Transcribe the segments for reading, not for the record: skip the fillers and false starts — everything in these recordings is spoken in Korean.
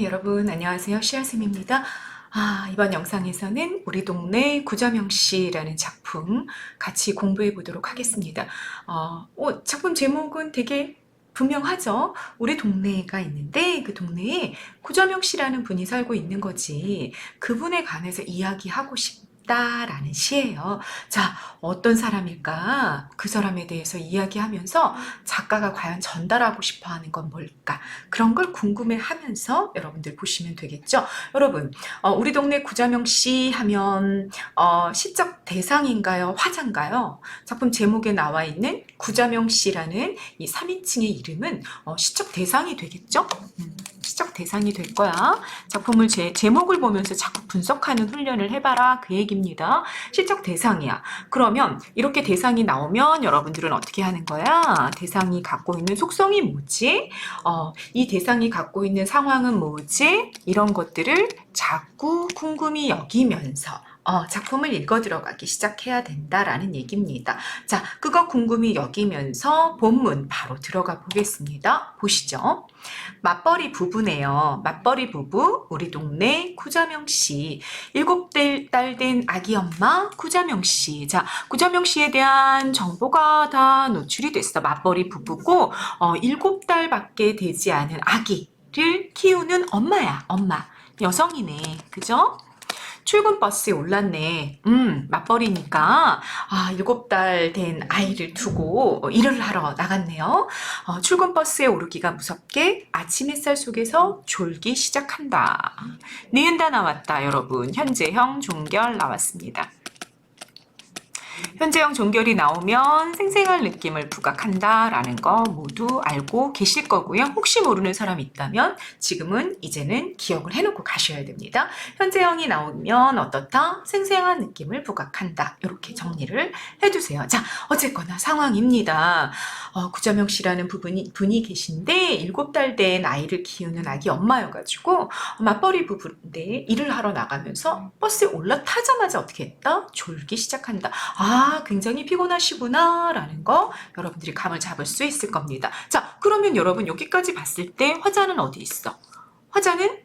여러분 안녕하세요. 시아쌤입니다. 이번 영상에서는 우리 동네 구자명 씨라는 작품 같이 공부해 보도록 하겠습니다. 작품 제목은 되게 분명하죠. 우리 동네가 있는데 그 동네에 구자명 씨라는 분이 살고 있는 거지. 그분에 관해서 이야기하고 싶다라는 시예요. 자, 어떤 사람일까? 그 사람에 대해서 이야기하면서 작가가 과연 전달하고 싶어 하는 건 뭘까? 그런 걸 궁금해 하면서 여러분들 보시면 되겠죠? 여러분, 우리 동네 구자명 씨 하면, 시적 대상인가요? 화자인가요? 작품 제목에 나와 있는 구자명 씨라는 이 3인칭의 이름은 시적 대상이 되겠죠? 시적 대상이 될 거야. 작품을 제목을 보면서 자꾸 분석하는 훈련을 해봐라. 그 얘기입니다. 시적 대상이야. 그러면 이렇게 대상이 나오면 여러분들은 어떻게 하는 거야? 대상이 갖고 있는 속성이 뭐지? 이 대상이 갖고 있는 상황은 뭐지? 이런 것들을 자꾸 궁금히 여기면서 작품을 읽어 들어가기 시작해야 된다라는 얘기입니다. 자, 그거 궁금히 여기면서 본문 바로 들어가 보겠습니다. 보시죠. 맞벌이 부부네요. 맞벌이 부부, 우리 동네 구자명 씨. 7달 된 아기 엄마 구자명 씨. 자, 구자명 씨에 대한 정보가 다 노출이 됐어. 맞벌이 부부고 7달밖에 되지 않은 아기를 키우는 엄마야. 엄마. 여성이네. 그죠? 출근 버스에 올랐네. 맞벌이니까 7달 된 아이를 두고 일을 하러 나갔네요. 출근 버스에 오르기가 무섭게 아침 햇살 속에서 졸기 시작한다. 니은다 나왔다, 여러분. 현재형 종결 나왔습니다. 현재형 종결이 나오면 생생한 느낌을 부각한다라는 거 모두 알고 계실 거고요. 혹시 모르는 사람이 있다면 지금은 이제는 기억을 해놓고 가셔야 됩니다. 현재형이 나오면 어떻다? 생생한 느낌을 부각한다. 이렇게 정리를 해두세요. 자, 어쨌거나 상황입니다. 구자명 씨라는 분이 계신데 7달 된 아이를 키우는 아기 엄마여가지고 맞벌이 부부인데 일을 하러 나가면서 버스에 올라타자마자 어떻게 했다? 졸기 시작한다. 굉장히 피곤하시구나 라는 거 여러분들이 감을 잡을 수 있을 겁니다. 자, 그러면 여러분 여기까지 봤을 때 화자는 어디 있어? 화자는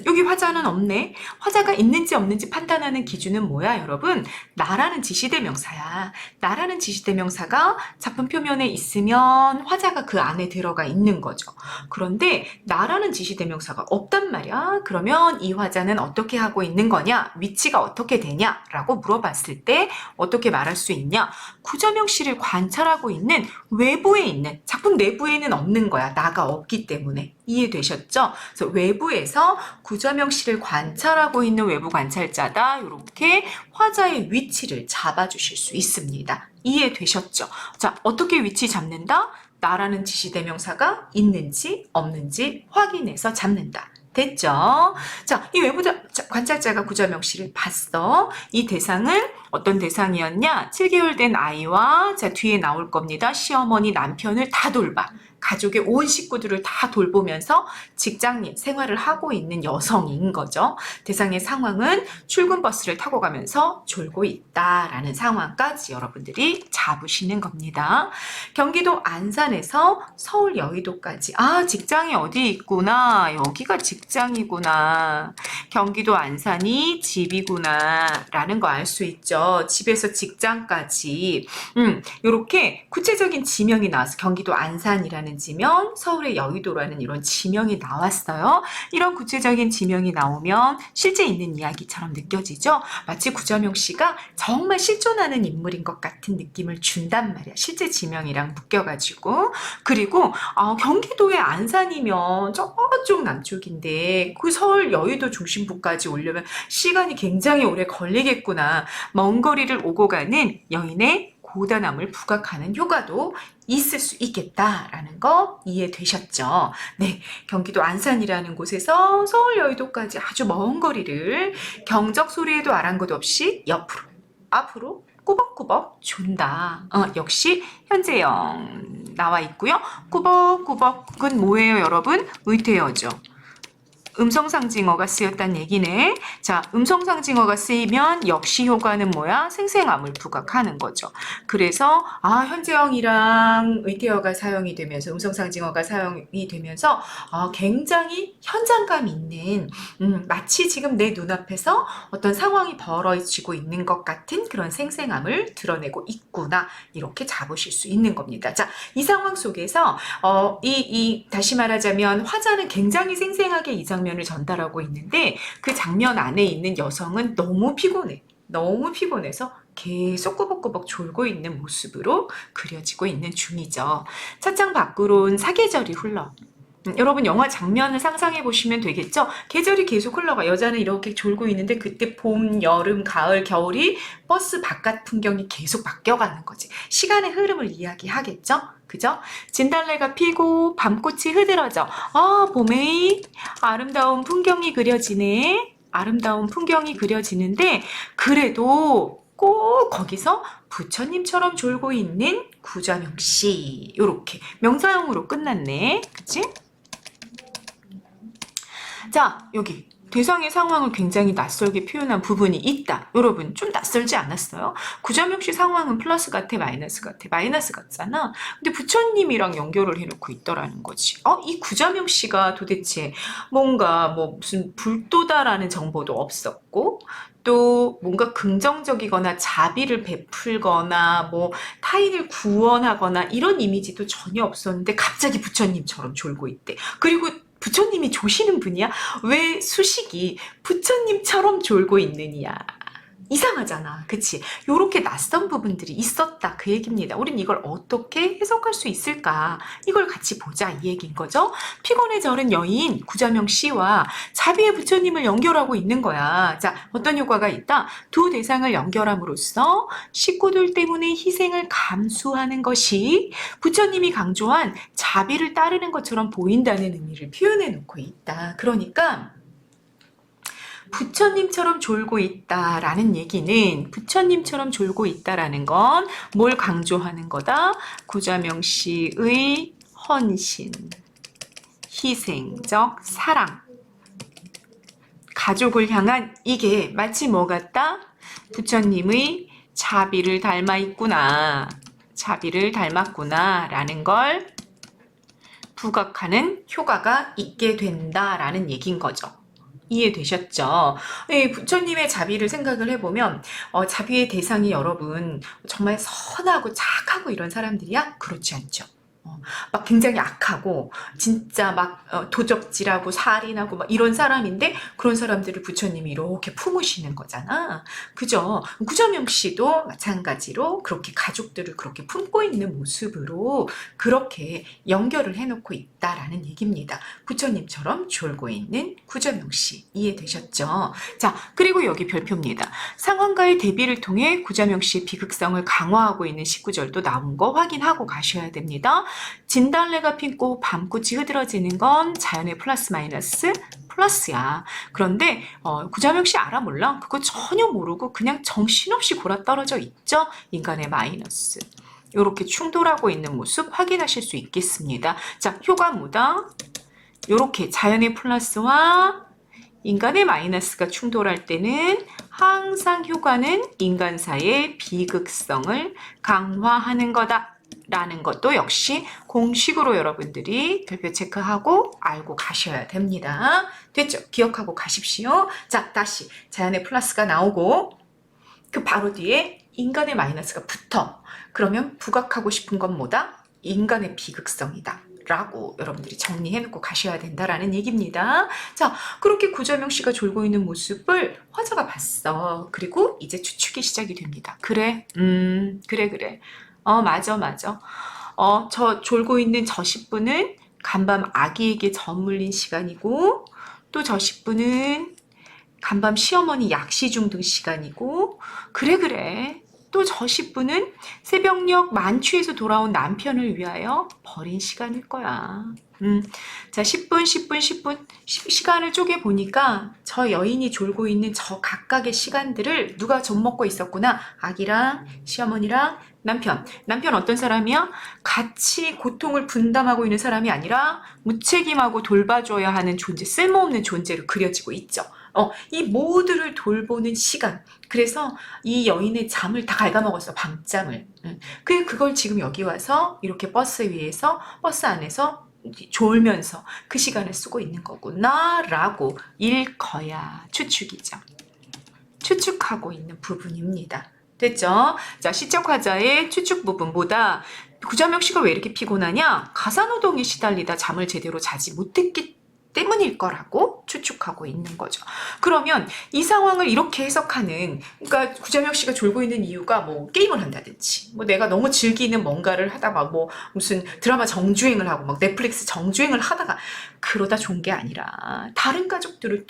여기 화자는 없네. 화자가 있는지 없는지 판단하는 기준은 뭐야, 여러분? 나라는 지시대명사야. 나라는 지시대명사가 작품 표면에 있으면 화자가 그 안에 들어가 있는 거죠. 그런데 나라는 지시대명사가 없단 말이야. 그러면 이 화자는 어떻게 하고 있는 거냐? 위치가 어떻게 되냐? 라고 물어봤을 때 어떻게 말할 수 있냐? 구자명 씨를 관찰하고 있는 외부에 있는 작품 내부에는 없는 거야. 나가 없기 때문에. 이해되셨죠? 그래서 외부에서 구자명 씨를 관찰하고 있는 외부 관찰자다. 이렇게 화자의 위치를 잡아주실 수 있습니다. 이해되셨죠? 자, 어떻게 위치 잡는다? 나라는 지시대명사가 있는지 없는지 확인해서 잡는다. 됐죠? 자, 이 외부 관찰자가 구자명 씨를 봤어. 이 대상은 어떤 대상이었냐? 7개월 된 아이와 자 뒤에 나올 겁니다. 시어머니, 남편을 다 돌봐. 가족의 온 식구들을 다 돌보면서 직장 생활을 하고 있는 여성인 거죠. 대상의 상황은 출근 버스를 타고 가면서 졸고 있다라는 상황까지 여러분들이 잡으시는 겁니다. 경기도 안산에서 서울 여의도까지. 직장이 어디 있구나. 여기가 직장이구나. 경기도 안산이 집이구나 라는 거 알 수 있죠. 집에서 직장까지 이렇게 구체적인 지명이 나와서 경기도 안산이라는 지명, 서울의 여의도라는 이런 지명이 나왔어요. 이런 구체적인 지명이 나오면 실제 있는 이야기처럼 느껴지죠. 마치 구자명 씨가 정말 실존하는 인물인 것 같은 느낌을 준단 말이야. 실제 지명이랑 묶여가지고. 그리고 경기도의 안산이면 저쪽 남쪽인데 그 서울 여의도 중심부까지 오려면 시간이 굉장히 오래 걸리겠구나. 먼 거리를 오고 가는 여인의 고단함을 부각하는 효과도 있을 수 있겠다라는 거 이해되셨죠? 네, 경기도 안산이라는 곳에서 서울 여의도까지 아주 먼 거리를 경적 소리에도 아랑곳 없이 옆으로, 앞으로 꾸벅꾸벅 존다. 역시 현재형 나와 있고요. 꾸벅꾸벅은 뭐예요, 여러분? 의태어죠. 음성상징어가 쓰였다는 얘기네. 자, 음성상징어가 쓰이면 역시 효과는 뭐야? 생생함을 부각하는 거죠. 그래서 현재형이랑 의태어가 사용이 되면서 음성상징어가 사용이 되면서 굉장히 현장감 있는 마치 지금 내 눈앞에서 어떤 상황이 벌어지고 있는 것 같은 그런 생생함을 드러내고 있구나. 이렇게 잡으실 수 있는 겁니다. 자, 이 상황 속에서 다시 말하자면 화자는 굉장히 생생하게 이 장면을 전달하고 있는데 그 장면 안에 있는 여성은 너무 피곤해. 너무 피곤해서 계속 꾸벅꾸벅 졸고 있는 모습으로 그려지고 있는 중이죠. 찻장 밖으론 사계절이 흘러. 여러분 영화 장면을 상상해 보시면 되겠죠? 계절이 계속 흘러가. 여자는 이렇게 졸고 있는데 그때 봄, 여름, 가을, 겨울이 버스 바깥 풍경이 계속 바뀌어가는 거지. 시간의 흐름을 이야기하겠죠? 그죠? 진달래가 피고 밤꽃이 흐드러져. 봄의 아름다운 풍경이 그려지네. 아름다운 풍경이 그려지는데 그래도 꼭 거기서 부처님처럼 졸고 있는 구자명 씨. 요렇게 명사형으로 끝났네. 그치? 자, 여기 대상의 상황을 굉장히 낯설게 표현한 부분이 있다. 여러분 좀 낯설지 않았어요? 구자명 씨 상황은 플러스 같아, 마이너스 같아? 마이너스 같잖아. 근데 부처님이랑 연결을 해놓고 있더라는 거지. 이 구자명 씨가 도대체 뭔가 무슨 불도다라는 정보도 없었고 또 뭔가 긍정적이거나 자비를 베풀거나 타인을 구원하거나 이런 이미지도 전혀 없었는데 갑자기 부처님처럼 졸고 있대. 그리고 부처님이 조시는 분이야? 왜 수식이 부처님처럼 졸고 있느냐? 이상하잖아. 그치? 요렇게 낯선 부분들이 있었다. 그 얘기입니다. 우린 이걸 어떻게 해석할 수 있을까? 이걸 같이 보자. 이 얘기인 거죠. 피곤에 절은 여인 구자명 씨와 자비의 부처님을 연결하고 있는 거야. 자, 어떤 효과가 있다? 두 대상을 연결함으로써 식구들 때문에 희생을 감수하는 것이 부처님이 강조한 자비를 따르는 것처럼 보인다는 의미를 표현해 놓고 있다. 그러니까 부처님처럼 졸고 있다라는 얘기는 부처님처럼 졸고 있다라는 건 뭘 강조하는 거다? 구자명 씨의 헌신, 희생적 사랑, 가족을 향한 이게 마치 뭐 같다? 부처님의 자비를 닮아 있구나. 자비를 닮았구나 라는 걸 부각하는 효과가 있게 된다라는 얘기인 거죠. 이해되셨죠? 부처님의 자비를 생각을 해보면 자비의 대상이 여러분 정말 선하고 착하고 이런 사람들이야? 그렇지 않죠. 막 굉장히 악하고 진짜 막 도적질하고 살인하고 막 이런 사람인데 그런 사람들을 부처님이 이렇게 품으시는 거잖아. 그죠? 구자명 씨도 마찬가지로 그렇게 가족들을 그렇게 품고 있는 모습으로 그렇게 연결을 해놓고 있다라는 얘기입니다. 부처님처럼 졸고 있는 구자명 씨. 이해되셨죠? 자, 그리고 여기 별표입니다. 상황과의 대비를 통해 구자명 씨의 비극성을 강화하고 있는 19절도 나온 거 확인하고 가셔야 됩니다. 진달래가 피고 밤꽃이 흐드러지는 건 자연의 플러스 마이너스 플러스야. 그런데 구자명 씨 알아 몰라? 그거 전혀 모르고 그냥 정신없이 골아떨어져 있죠? 인간의 마이너스. 이렇게 충돌하고 있는 모습 확인하실 수 있겠습니다. 자, 효과 뭐다? 이렇게 자연의 플러스와 인간의 마이너스가 충돌할 때는 항상 효과는 인간사의 비극성을 강화하는 거다. 라는 것도 역시 공식으로 여러분들이 별표 체크하고 알고 가셔야 됩니다. 됐죠? 기억하고 가십시오. 자, 다시 자연의 플러스가 나오고 그 바로 뒤에 인간의 마이너스가 붙어. 그러면 부각하고 싶은 건 뭐다? 인간의 비극성이다. 라고 여러분들이 정리해놓고 가셔야 된다라는 얘기입니다. 자, 그렇게 구자명 씨가 졸고 있는 모습을 화자가 봤어. 그리고 이제 추측이 시작이 됩니다. 그래, 그래. 맞아. 저 졸고 있는 저 10분은 간밤 아기에게 젖물린 시간이고 또 저 10분은 간밤 시어머니 약시 중등 시간이고 그래. 또 저 10분은 새벽녘 만취해서 돌아온 남편을 위하여 버린 시간일 거야. 자, 10분, 10분, 10분 시간을 쪼개 보니까 저 여인이 졸고 있는 저 각각의 시간들을 누가 젖먹고 있었구나. 아기랑 시어머니랑 남편. 남편 어떤 사람이야? 같이 고통을 분담하고 있는 사람이 아니라 무책임하고 돌봐줘야 하는 존재, 쓸모없는 존재로 그려지고 있죠. 이 모두를 돌보는 시간. 그래서 이 여인의 잠을 다 갉아먹었어, 밤잠을. 그걸 지금 여기 와서 이렇게 버스 위에서, 버스 안에서 졸면서 그 시간을 쓰고 있는 거구나 라고 일거야 추측이죠. 추측하고 있는 부분입니다. 됐죠? 자, 시적 화자의 추측 부분보다 구자명 씨가 왜 이렇게 피곤하냐? 가사노동에 시달리다 잠을 제대로 자지 못했기 때문일 거라고 추측하고 있는 거죠. 그러면 이 상황을 이렇게 해석하는, 그러니까 구자명 씨가 졸고 있는 이유가 뭐 게임을 한다든지, 뭐 내가 너무 즐기는 뭔가를 하다가 뭐 무슨 드라마 정주행을 하고 막 넷플릭스 정주행을 하다가 그러다 존 게 아니라 다른 가족들을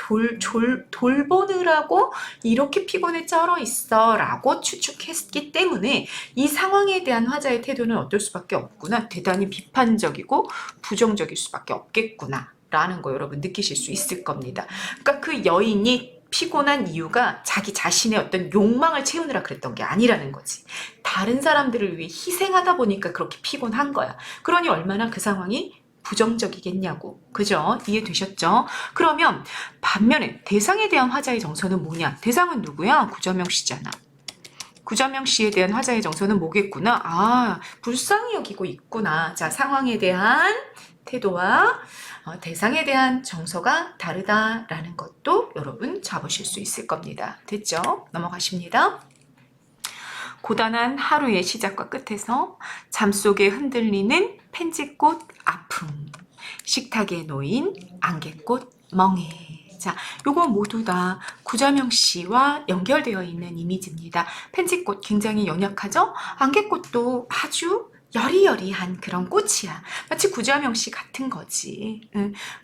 돌보느라고 이렇게 피곤에 쩔어 있어 라고 추측했기 때문에 이 상황에 대한 화자의 태도는 어떨 수밖에 없구나. 대단히 비판적이고 부정적일 수밖에 없겠구나 라는 거 여러분 느끼실 수 있을 겁니다. 그러니까 그 여인이 피곤한 이유가 자기 자신의 어떤 욕망을 채우느라 그랬던 게 아니라는 거지. 다른 사람들을 위해 희생하다 보니까 그렇게 피곤한 거야. 그러니 얼마나 그 상황이 부정적이겠냐고. 그죠? 이해되셨죠? 그러면 반면에 대상에 대한 화자의 정서는 뭐냐? 대상은 누구야? 구자명 씨잖아. 구자명 씨에 대한 화자의 정서는 뭐겠구나? 아, 불쌍히 여기고 있구나. 자, 상황에 대한 태도와 대상에 대한 정서가 다르다라는 것도 여러분 잡으실 수 있을 겁니다. 됐죠? 넘어가십니다. 고단한 하루의 시작과 끝에서 잠속에 흔들리는 펜지꽃 아픔, 식탁에 놓인 안개꽃 멍해. 자, 요거 모두 다 구자명 씨와 연결되어 있는 이미지입니다. 펜지꽃 굉장히 연약하죠? 안개꽃도 아주 여리여리한 그런 꽃이야. 마치 구자명 씨 같은 거지.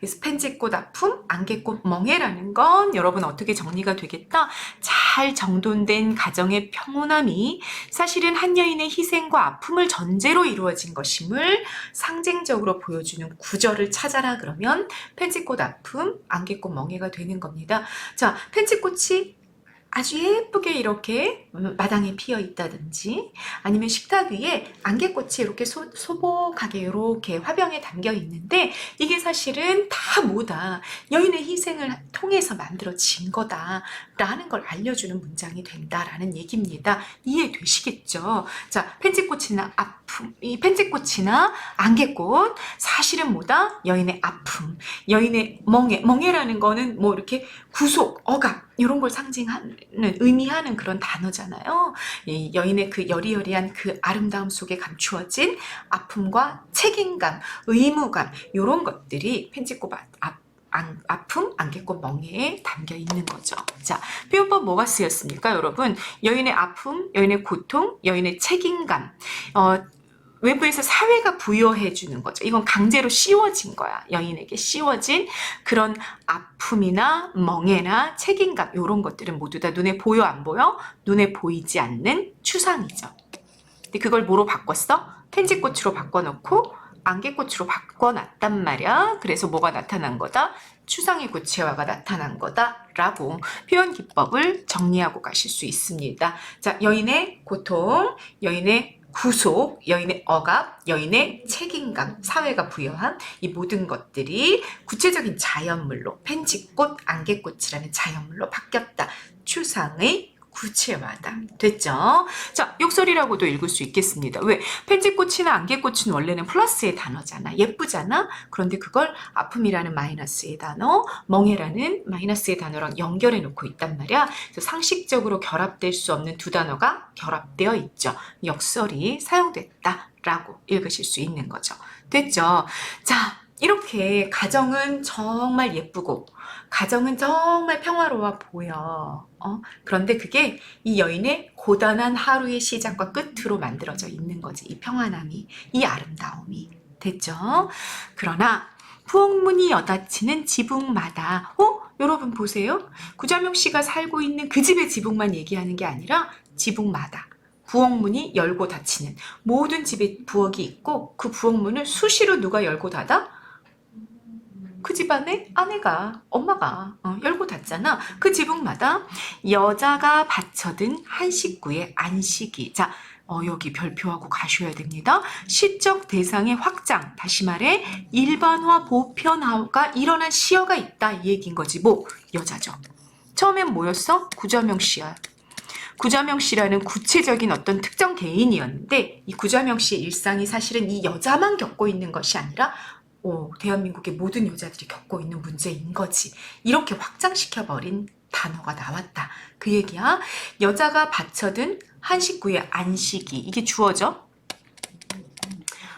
그래서 펜지꽃 아픔, 안개꽃 멍해라는 건 여러분 어떻게 정리가 되겠다? 잘 정돈된 가정의 평온함이 사실은 한 여인의 희생과 아픔을 전제로 이루어진 것임을 상징적으로 보여주는 구절을 찾아라 그러면 펜지꽃 아픔, 안개꽃 멍해가 되는 겁니다. 자, 펜지꽃이 아주 예쁘게 이렇게 마당에 피어 있다든지 아니면 식탁 위에 안개꽃이 이렇게 소복하게 이렇게 화병에 담겨 있는데 이게 사실은 다 뭐다 여인의 희생을 통해서 만들어진 거다라는 걸 알려주는 문장이 된다라는 얘기입니다. 이해되시겠죠? 자, 펜지꽃이나 아픔, 이 펜지꽃이나 안개꽃 사실은 뭐다? 여인의 아픔, 여인의 멍해라는 거는 뭐 이렇게 구속, 억압 이런 걸 상징하는 의미하는 그런 단어잖아요. 이 여인의 그 여리여리한 그 아름다움 속에 감추어진 아픔과 책임감, 의무감 이런 것들이 펜지꽃 아픔, 안개꽃 멍해에 담겨 있는 거죠. 자, 표현법 뭐가 쓰였습니까, 여러분? 여인의 아픔, 여인의 고통, 여인의 책임감. 외부에서 사회가 부여해 주는 거죠. 이건 강제로 씌워진 거야. 여인에게 씌워진 그런 아픔이나 멍해나 책임감 이런 것들은 모두 다 눈에 보여 안 보여? 눈에 보이지 않는 추상이죠. 근데 그걸 뭐로 바꿨어? 펜지꽃으로 바꿔놓고 안개꽃으로 바꿔놨단 말이야. 그래서 뭐가 나타난 거다? 추상의 구체화가 나타난 거다라고 표현 기법을 정리하고 가실 수 있습니다. 자, 여인의 고통, 여인의 구속, 여인의 억압, 여인의 책임감, 사회가 부여한 이 모든 것들이 구체적인 자연물로 펜지꽃, 안개꽃이라는 자연물로 바뀌었다. 추상의 구체화다. 됐죠? 자, 욕설이라고도 읽을 수 있겠습니다. 왜? 펜지꽃이나 안개꽃은 원래는 플러스의 단어잖아. 예쁘잖아? 그런데 그걸 아픔이라는 마이너스의 단어, 멍해라는 마이너스의 단어랑 연결해 놓고 있단 말이야. 그래서 상식적으로 결합될 수 없는 두 단어가 결합되어 있죠. 역설이 사용됐다라고 읽으실 수 있는 거죠. 됐죠? 자, 이렇게 가정은 정말 예쁘고 가정은 정말 평화로워 보여. 그런데 그게 이 여인의 고단한 하루의 시작과 끝으로 만들어져 있는 거지. 이 평안함이, 이 아름다움이. 됐죠? 그러나 부엌문이 여닫히는 지붕마다 여러분 보세요. 구자명 씨가 살고 있는 그 집의 지붕만 얘기하는 게 아니라 지붕마다 부엌문이 열고 닫히는, 모든 집에 부엌이 있고 그 부엌문을 수시로 누가 열고 닫아? 그 집안의 아내가, 엄마가 열고 닫잖아. 그 지붕마다 여자가 받쳐든 한 식구의 안식이. 자, 여기 별표하고 가셔야 됩니다. 시적 대상의 확장, 다시 말해 일반화, 보편화가 일어난 시여가 있다, 이 얘기인 거지. 뭐? 여자죠. 처음엔 뭐였어? 구자명 씨야. 구자명 씨라는 구체적인 어떤 특정 개인이었는데, 이 구자명 씨의 일상이 사실은 이 여자만 겪고 있는 것이 아니라 대한민국의 모든 여자들이 겪고 있는 문제인 거지. 이렇게 확장시켜버린 단어가 나왔다. 그 얘기야. 여자가 받쳐든 한 식구의 안식이. 이게 주어져.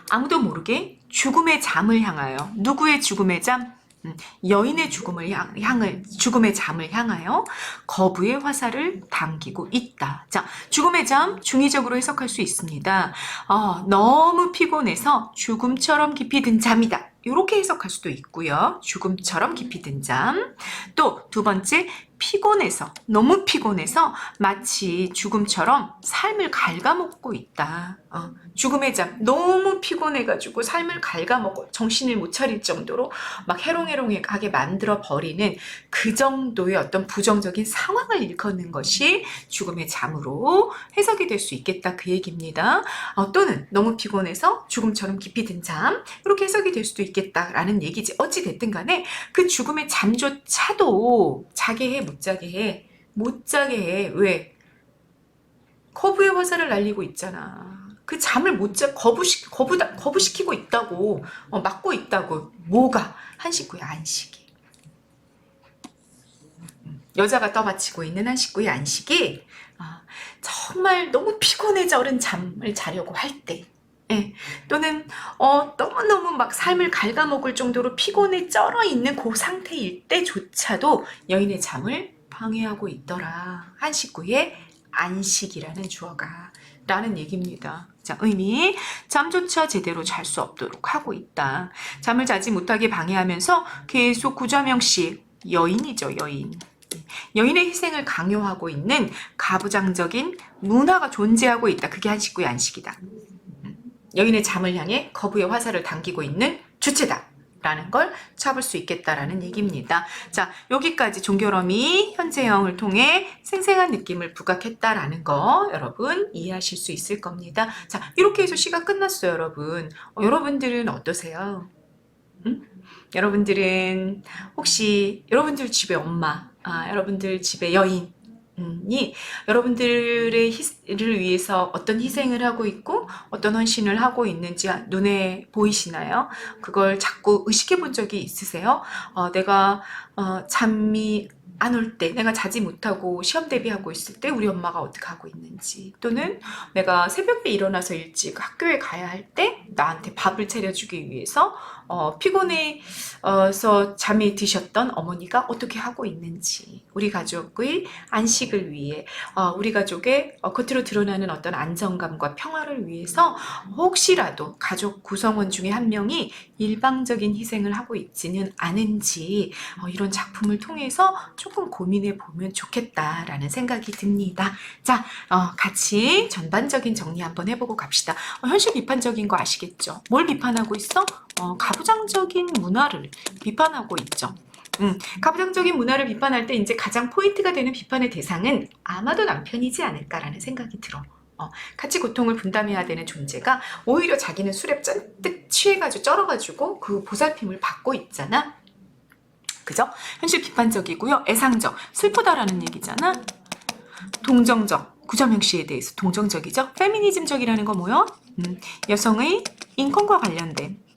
아무도 모르게 죽음의 잠을 향하여. 누구의 죽음의 잠? 여인의 죽음의 잠을 향하여 거부의 화살을 당기고 있다. 자, 죽음의 잠 중의적으로 해석할 수 있습니다. 너무 피곤해서 죽음처럼 깊이 든 잠이다. 이렇게 해석할 수도 있고요. 죽음처럼 깊이 든 잠. 또 두 번째, 피곤해서, 너무 피곤해서 마치 죽음처럼 삶을 갉아먹고 있다. 죽음의 잠, 너무 피곤해가지고 삶을 갉아먹고 정신을 못 차릴 정도로 막 해롱해롱하게 만들어버리는 그 정도의 어떤 부정적인 상황을 일컫는 것이 죽음의 잠으로 해석이 될 수 있겠다, 그 얘기입니다. 또는 너무 피곤해서 죽음처럼 깊이 든 잠, 이렇게 해석이 될 수도 있겠다라는 얘기지. 어찌됐든 간에 그 죽음의 잠조차도 자게 해, 못 자게 해. 못 자게 해. 왜? 거부의 화살을 날리고 있잖아. 그 잠을 못 자, 거부시키고 있다고, 막고 있다고. 뭐가? 한 식구의 안식이. 여자가 떠받치고 있는 한 식구의 안식이 정말 너무 피곤해져른 잠을 자려고 할 때, 또는 너무너무 막 삶을 갉아먹을 정도로 피곤에 쩔어 있는 그 상태일 때조차도 여인의 잠을 방해하고 있더라. 한 식구의 안식이라는 주어가 라는 얘기입니다. 자, 의미, 잠조차 제대로 잘 수 없도록 하고 있다. 잠을 자지 못하게 방해하면서 계속 구자명 씨, 여인이죠, 여인. 여인의 희생을 강요하고 있는 가부장적인 문화가 존재하고 있다. 그게 한 식구의 안식이다. 여인의 잠을 향해 거부의 화살을 당기고 있는 주체다 라는 걸 잡을 수 있겠다라는 얘기입니다. 자, 여기까지 종결어미 현재형을 통해 생생한 느낌을 부각했다라는 거 여러분 이해하실 수 있을 겁니다. 자, 이렇게 해서 시가 끝났어요, 여러분. 여러분들은 어떠세요? 여러분들은 혹시 여러분들 집의 엄마, 여러분들 집의 여인, 이 여러분들을 위해서 어떤 희생을 하고 있고 어떤 헌신을 하고 있는지 눈에 보이시나요? 그걸 자꾸 의식해 본 적이 있으세요? 내가 잠이 안 올 때, 내가 자지 못하고 시험 대비하고 있을 때 우리 엄마가 어떻게 하고 있는지, 또는 내가 새벽에 일어나서 일찍 학교에 가야 할 때 나한테 밥을 차려주기 위해서 피곤해서 잠이 드셨던 어머니가 어떻게 하고 있는지, 우리 가족의 안식을 위해, 우리 가족의 겉으로 드러나는 어떤 안정감과 평화를 위해서 혹시라도 가족 구성원 중에 한 명이 일방적인 희생을 하고 있지는 않은지 이런 작품을 통해서 조금 고민해 보면 좋겠다라는 생각이 듭니다. 자, 같이 전반적인 정리 한번 해보고 갑시다. 현실 비판적인 거 아시겠죠? 뭘 비판하고 있어? 가부장적인 문화를 비판하고 있죠. 가부장적인 문화를 비판할 때 이제 가장 포인트가 되는 비판의 대상은 아마도 남편이지 않을까라는 생각이 들어. 같이 고통을 분담해야 되는 존재가 오히려 자기는 술에 잔뜩 취해가지고 쩔어가지고 그 보살핌을 받고 있잖아. 그죠? 현실 비판적이고요. 애상적, 슬프다라는 얘기잖아. 동정적, 구자명 씨에 대해서 동정적이죠. 페미니즘적이라는 거 뭐요? 여성의 인권과 관련된,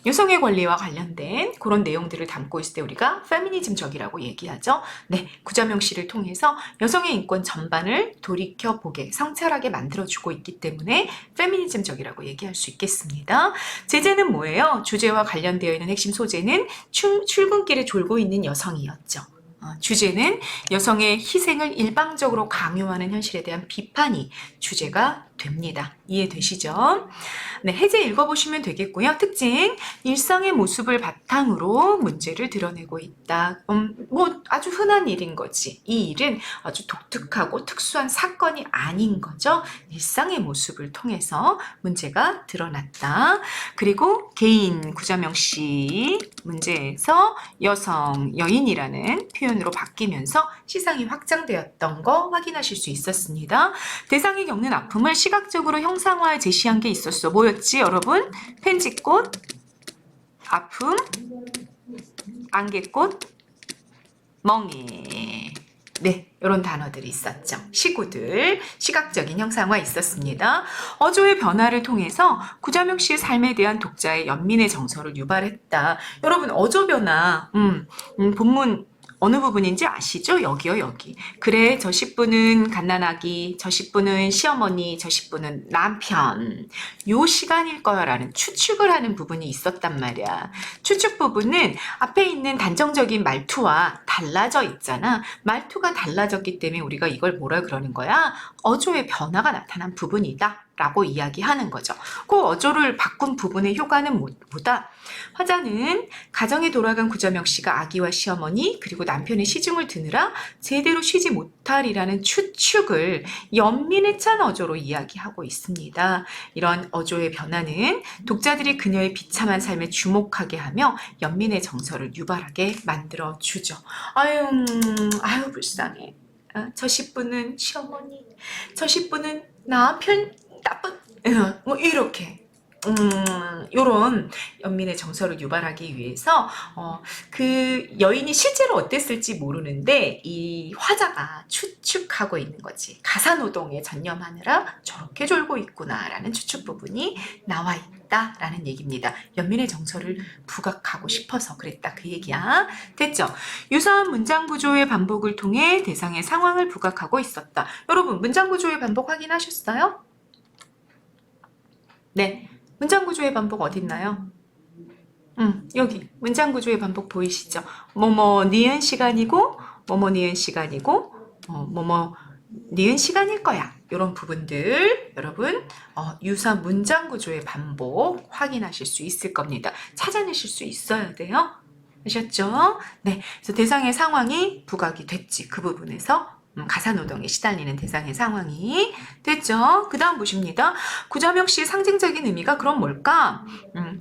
여성의 권리와 관련된 그런 내용들을 담고 있을 때 우리가 페미니즘적이라고 얘기하죠. 네, 구자명 씨를 통해서 여성의 인권 전반을 돌이켜보게, 성찰하게 만들어주고 있기 때문에 페미니즘적이라고 얘기할 수 있겠습니다. 제재는 뭐예요? 주제와 관련되어 있는 핵심 소재는 출근길에 졸고 있는 여성이었죠. 주제는 여성의 희생을 일방적으로 강요하는 현실에 대한 비판이 주제가 됩니다. 이해되시죠? 네, 해제 읽어보시면 되겠고요. 특징, 일상의 모습을 바탕으로 문제를 드러내고 있다. 뭐 아주 흔한 일인 거지. 이 일은 아주 독특하고 특수한 사건이 아닌 거죠. 일상의 모습을 통해서 문제가 드러났다. 그리고 개인 구자명씨 문제에서 여성, 여인이라는 표현으로 바뀌면서 시상이 확장되었던 거 확인하실 수 있었습니다. 대상이 겪는 아픔을 시각적으로 형상화해 제시한 게 있었어. 뭐였지, 여러분? 펜지꽃, 아픔, 안개꽃, 멍해. 네, 이런 단어들이 있었죠. 시구들, 시각적인 형상화 있었습니다. 어조의 변화를 통해서 구자명 씨의 삶에 대한 독자의 연민의 정서를 유발했다. 여러분, 어조 변화, 본문 어느 부분인지 아시죠? 여기요, 여기. 그래, 저 10분은 갓난아기, 저 10분은 시어머니, 저 10분은 남편. 요 시간일 거야 라는 추측을 하는 부분이 있었단 말이야. 추측 부분은 앞에 있는 단정적인 말투와 달라져 있잖아. 말투가 달라졌기 때문에 우리가 이걸 뭐라 그러는 거야? 어조의 변화가 나타난 부분이다 라고 이야기하는 거죠. 그 어조를 바꾼 부분의 효과는 뭐다? 화자는 가정에 돌아간 구자명 씨가 아기와 시어머니 그리고 남편의 시중을 드느라 제대로 쉬지 못하리라는 추측을 연민의 찬 어조로 이야기하고 있습니다. 이런 어조의 변화는 독자들이 그녀의 비참한 삶에 주목하게 하며 연민의 정서를 유발하게 만들어주죠. 아유 불쌍해. 저 10분은 시어머니, 저 10분은 남편, 나쁜, 뭐 이렇게 요런 연민의 정서를 유발하기 위해서 그 여인이 실제로 어땠을지 모르는데 이 화자가 추측하고 있는 거지. 가사노동에 전념하느라 저렇게 졸고 있구나라는 추측 부분이 나와 있다라는 얘기입니다. 연민의 정서를 부각하고 싶어서 그랬다, 그 얘기야. 됐죠? 유사한 문장 구조의 반복을 통해 대상의 상황을 부각하고 있었다. 여러분, 문장 구조의 반복 확인하셨어요? 네. 문장 구조의 반복 어딨나요? 여기 문장 구조의 반복 보이시죠? 뭐뭐 니은 시간이고 뭐뭐 니은 시간이고 뭐뭐 니은 시간일 거야. 이런 부분들 여러분 유사 문장 구조의 반복 확인하실 수 있을 겁니다. 찾아내실 수 있어야 돼요. 아셨죠? 네, 그래서 대상의 상황이 부각이 됐지. 그 부분에서 가사노동에 시달리는 대상의 상황이 됐죠. 그 다음 보십니다. 구자명 씨의 상징적인 의미가 그럼 뭘까?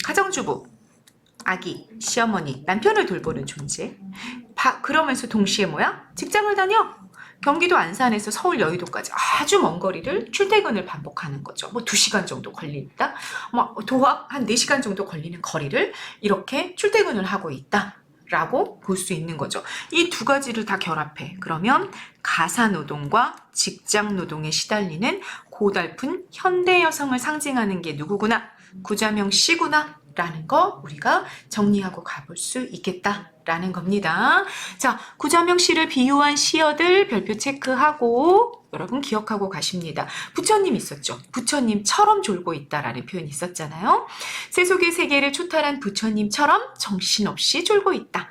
가정주부, 아기, 시어머니, 남편을 돌보는 존재. 그러면서 동시에 뭐야? 직장을 다녀. 경기도 안산에서 서울 여의도까지 아주 먼 거리를 출퇴근을 반복하는 거죠. 뭐 2시간 정도 걸린다. 뭐 도합 한 4시간 정도 걸리는 거리를 이렇게 출퇴근을 하고 있다. 라고 볼 수 있는 거죠. 이 두 가지를 다 결합해. 그러면 가사노동과 직장노동에 시달리는 고달픈 현대 여성을 상징하는 게 누구구나? 구자명 씨구나 라는 거 우리가 정리하고 가볼 수 있겠다라는 겁니다. 자, 구자명 씨를 비유한 시어들 별표 체크하고 여러분 기억하고 가십니다. 부처님 있었죠. 부처님처럼 졸고 있다라는 표현이 있었잖아요. 세속의 세계를 초탈한 부처님처럼 정신없이 졸고 있다.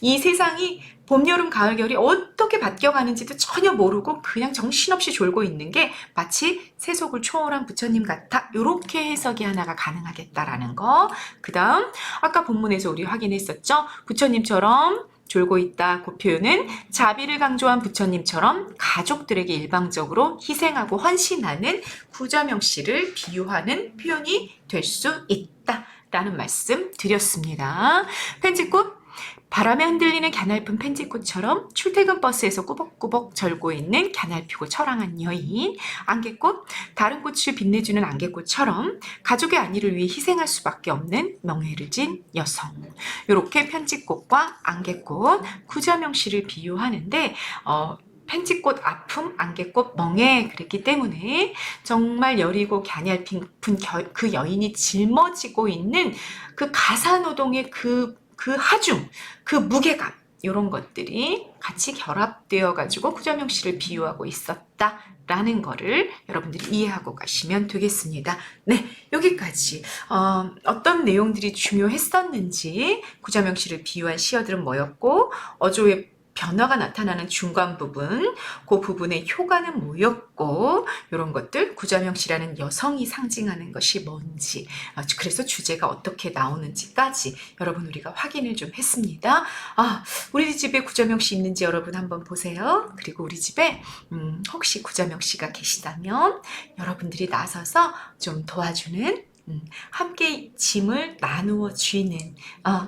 이 세상이 봄, 여름, 가을, 겨울이 어떻게 바뀌어가는지도 전혀 모르고 그냥 정신없이 졸고 있는 게 마치 세속을 초월한 부처님 같아. 이렇게 해석이 하나가 가능하겠다라는 거. 그 다음 아까 본문에서 우리 확인했었죠. 부처님처럼 졸고 있다. 그 표현은 자비를 강조한 부처님처럼 가족들에게 일방적으로 희생하고 헌신하는 구자명 씨를 비유하는 표현이 될 수 있다라는 말씀 드렸습니다. 펜지꽃, 바람에 흔들리는 갸냘픈 펜지꽃처럼 출퇴근 버스에서 꾸벅꾸벅 절고 있는 갸냘피고 처량한 여인. 안개꽃, 다른 꽃을 빛내주는 안개꽃처럼 가족의 안위를 위해 희생할 수밖에 없는 명예를 진 여성. 이렇게 펜지꽃과 안개꽃, 구자명 씨를 비유하는데 펜지꽃 아픔, 안개꽃 멍해 그랬기 때문에 정말 여리고 갸냘픈 그 여인이 짊어지고 있는 그 가사노동의 그 하중, 그 무게감 이런 것들이 같이 결합되어 가지고 구자명 씨를 비유하고 있었다라는 거를 여러분들이 이해하고 가시면 되겠습니다. 네, 여기까지 어떤 내용들이 중요했었는지, 구자명 씨를 비유한 시어들은 뭐였고, 어조의 변화가 나타나는 중간 부분, 그 부분의 효과는 뭐였고 이런 것들, 구자명 씨라는 여성이 상징하는 것이 뭔지, 그래서 주제가 어떻게 나오는지까지 여러분 우리가 확인을 좀 했습니다. 우리 집에 구자명 씨 있는지 여러분 한번 보세요. 그리고 우리 집에 혹시 구자명 씨가 계시다면 여러분들이 나서서 좀 도와주는, 함께 짐을 나누어 쥐는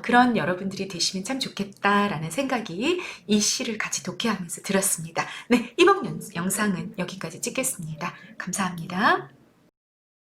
그런 여러분들이 되시면 참 좋겠다라는 생각이 이 시를 같이 독해하면서 들었습니다. 네, 이번 영상은 여기까지 찍겠습니다. 감사합니다.